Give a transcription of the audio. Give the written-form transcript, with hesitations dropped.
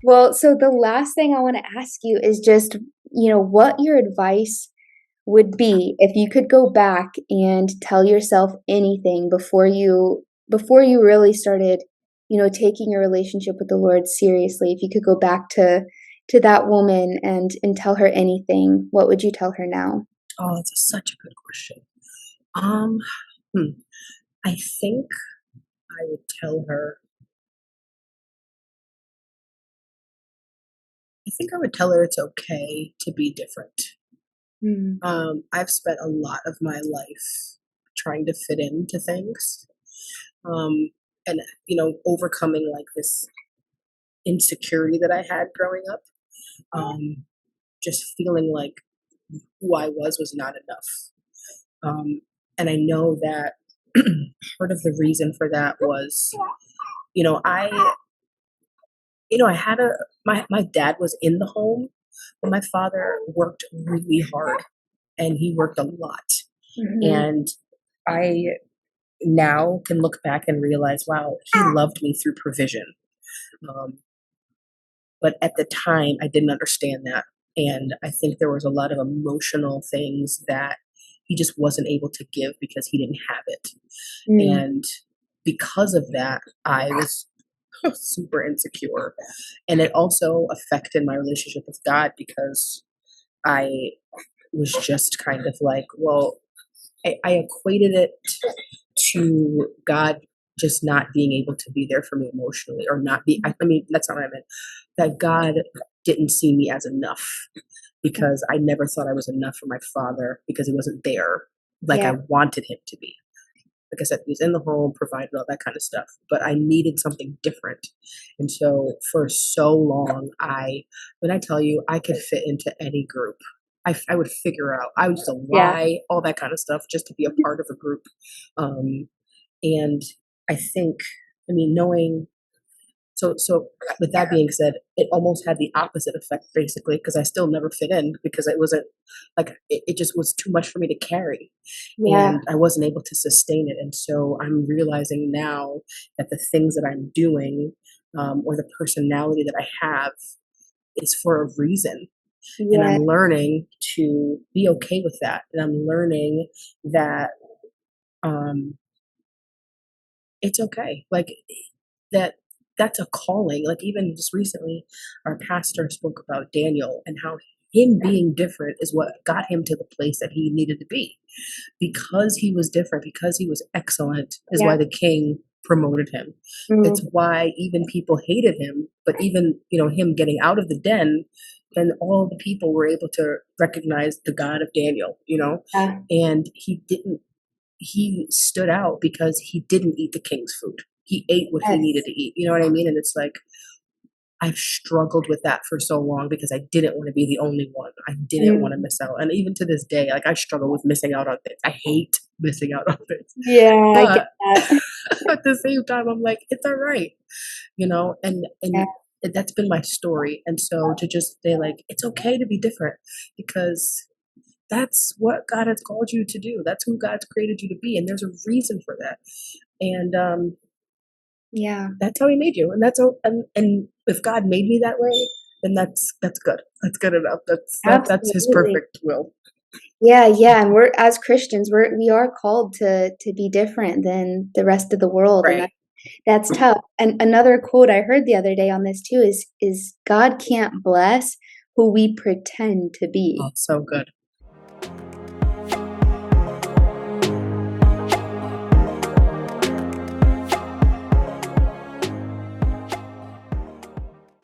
Well, so the last thing I want to ask you is just, what your advice would be if you could go back and tell yourself anything before you really started, taking your relationship with the Lord seriously. If you could go back to that woman and tell her anything, what would you tell her now? Oh, that's such a good question. Um, hmm, I think I would tell her. I think I would tell her it's okay to be different. Mm, I've spent a lot of my life trying to fit into things, um, and overcoming like this insecurity that I had growing up. Um, just feeling like who I was not enough. Um, and I know that part of the reason for that was, you know, I, I had my dad was in the home, but my father worked really hard and he worked a lot. mhm. And I now can look back and realize, wow, he loved me through provision. Um, but at the time, I didn't understand that. And I think there was a lot of emotional things that he just wasn't able to give because he didn't have it. Mm, And because of that, I was super insecure. And it also affected my relationship with God because I was just kind of like, well, I equated it to God just not being able to be there for me emotionally or not be, I mean, that's not what I meant. That God didn't see me as enough because I never thought I was enough for my father because he wasn't there like yeah, I wanted him to be. Like I said, he was in the home, provided all that kind of stuff, but I needed something different. And so for so long, when I tell you, I could fit into any group. I would figure out, I used to yeah, lie, all that kind of stuff, just to be a part of a group. Um, and I think, I mean, knowing so with that being said, it almost had the opposite effect basically because I still never fit in because it wasn't like it just was too much for me to carry yeah, and I wasn't able to sustain it. And so I'm realizing now that the things that I'm doing or the personality that I have is for a reason. And yeah. I'm learning to be okay with that. And I'm learning that um, it's okay. Like that that's a calling. Like even just recently, our pastor spoke about Daniel and how him being different is what got him to the place that he needed to be. Because he was different, because he was excellent, is Yeah. why the king promoted him. It's Mm, why even people hated him, but even him getting out of the den, then all the people were able to recognize the God of Daniel, yeah. and he stood out because he didn't eat the king's food. He ate what he needed Yes. to eat. You know what I mean? And it's like I've struggled with that for so long because I didn't want to be the only one. I didn't want to Mm, miss out. And even to this day, like I struggle with missing out on things. I hate missing out on things. yeah, I get But that. at the same time, I'm like, it's all right, and Yeah, that's been my story. And so to just say like, it's okay to be different because that's what God has called you to do. That's who God's created you to be, and there's a reason for that. And yeah, that's how He made you, and and if God made me that way, then that's good. That's good enough. That's His absolutely. perfect will. Yeah, yeah, and we're as Christians, we are called to be different than the rest of the world, and Right. that's tough. And another quote I heard the other day on this too is God can't bless who we pretend to Oh, be. so good.